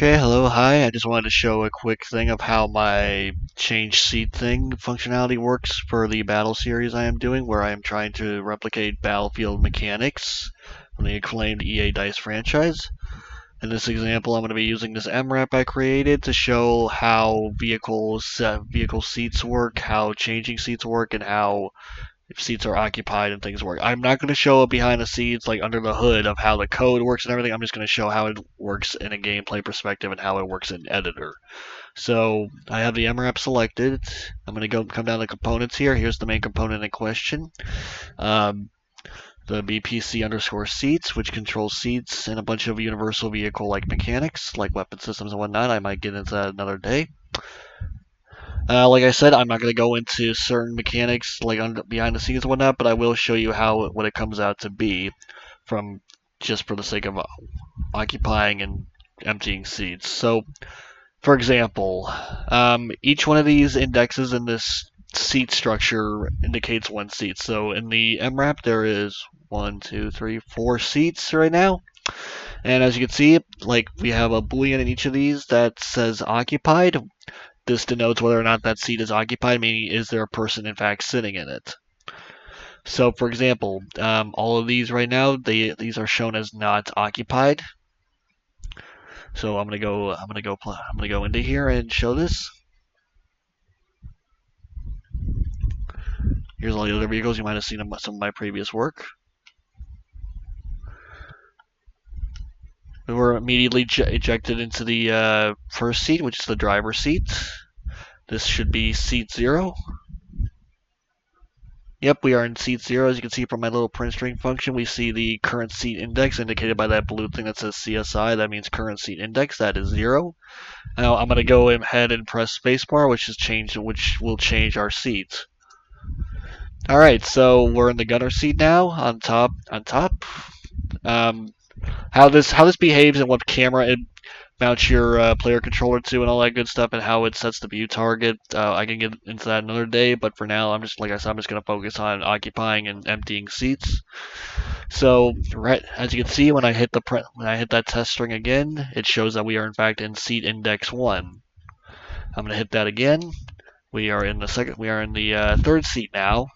Okay, hello, hi. I just wanted to show a quick thing of how my change seat thing functionality works for the battle series I am doing, where I am trying to replicate battlefield mechanics from the acclaimed EA Dice franchise. In this example, I'm going to be using this MRAP I created to show how vehicle seats work, how changing seats work, and how if seats are occupied and things work. I'm not going to show it behind the scenes, like under the hood of how the code works and everything. I'm just going to show how it works in a gameplay perspective and how it works in editor. So I have the MRAP selected. I'm going to come down to components here. Here's the main component in question. Um, the BPC underscore seats, which controls seats and a bunch of universal vehicle like mechanics, like weapon systems and whatnot. I might get into that another day. Like I said, I'm not going to go into certain mechanics like behind the scenes and whatnot, but I will show you how what it comes out to be from just for the sake of occupying and emptying seats. So, for example, each one of these indexes in this seat structure indicates one seat. So in the MRAP, there is 4 seats right now. And as you can see, like we have a boolean in each of these that says occupied. This denotes whether or not that seat is occupied, meaning is there a person in fact sitting in it. So, for example, all of these right now, these are shown as not occupied. So I'm gonna go into here and show this. Here's all the other vehicles you might have seen in some of my previous work. We were immediately ejected into the first seat, which is the driver's seat. This should be seat 0. Yep, we are in seat 0. As you can see from my little print string function, we see the current seat index indicated by that blue thing that says CSI. That means current seat index. That is 0. Now I'm going to go ahead and press spacebar, which will change our seat. All right, so we're in the gunner seat now, on top. Um, how this behaves and what camera it mounts your player controller to and all that good stuff, and how it sets the view target. I can get into that another day, but for now, like I said, I'm just going to focus on occupying and emptying seats. So, right as you can see, when I hit that test string again, it shows that we are in fact in seat index 1. I'm going to hit that again. We are in the third seat now.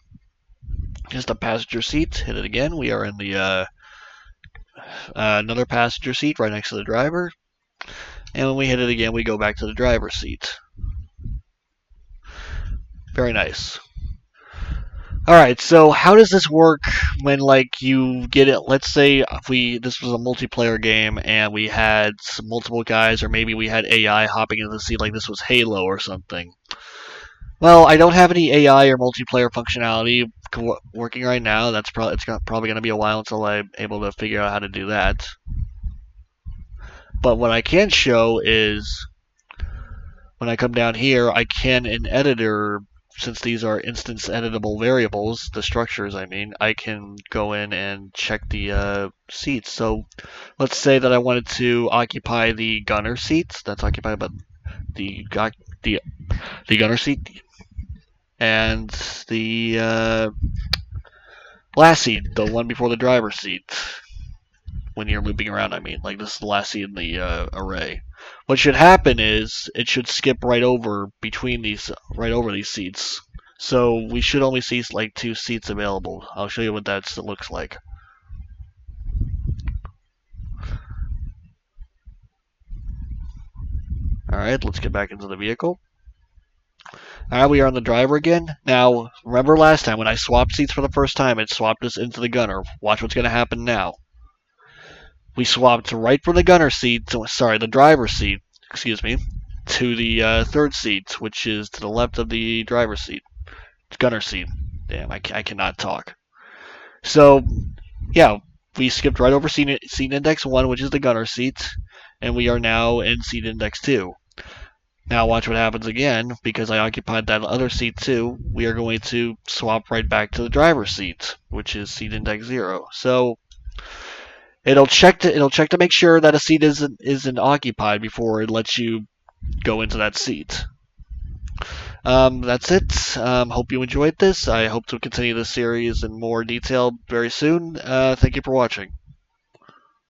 Just a passenger seat. Hit it again. We are in the another passenger seat right next to the driver. And when we hit it again, we go back to the driver's seat. Very nice. Alright, so how does this work when, like, you get it? Let's say if this was a multiplayer game and we had multiple guys, or maybe we had AI hopping into the seat like this was Halo or something. Well, I don't have any AI or multiplayer functionality working right now. It's probably going to be a while until I'm able to figure out how to do that. But what I can show is when I come down here, I can in editor, since these are instance editable variables, the structures I mean, I can go in and check the seats. So let's say that I wanted to occupy the gunner seats. That's occupied by the gunner seat. And the last seat, the one before the driver's seat. When you're looping around, I mean, like this is the last seat in the array. What should happen is it should skip right over these seats. So we should only see like 2 seats available. I'll show you what that looks like. Alright, let's get back into the vehicle. Alright, we are on the driver again. Now, remember last time when I swapped seats for the first time, it swapped us into the gunner. Watch what's going to happen now. We swapped right from the the driver's seat, excuse me, to the third seat, which is to the left of the driver's seat. Gunner seat. Damn, I cannot talk. So, yeah, we skipped right over seat index 1, which is the gunner seat, and we are now in seat index 2. Now watch what happens again, because I occupied that other seat too. We are going to swap right back to the driver's seat, which is seat index 0. So it'll check to make sure that a seat isn't occupied before it lets you go into that seat. That's it. Hope you enjoyed this. I hope to continue this series in more detail very soon. Thank you for watching.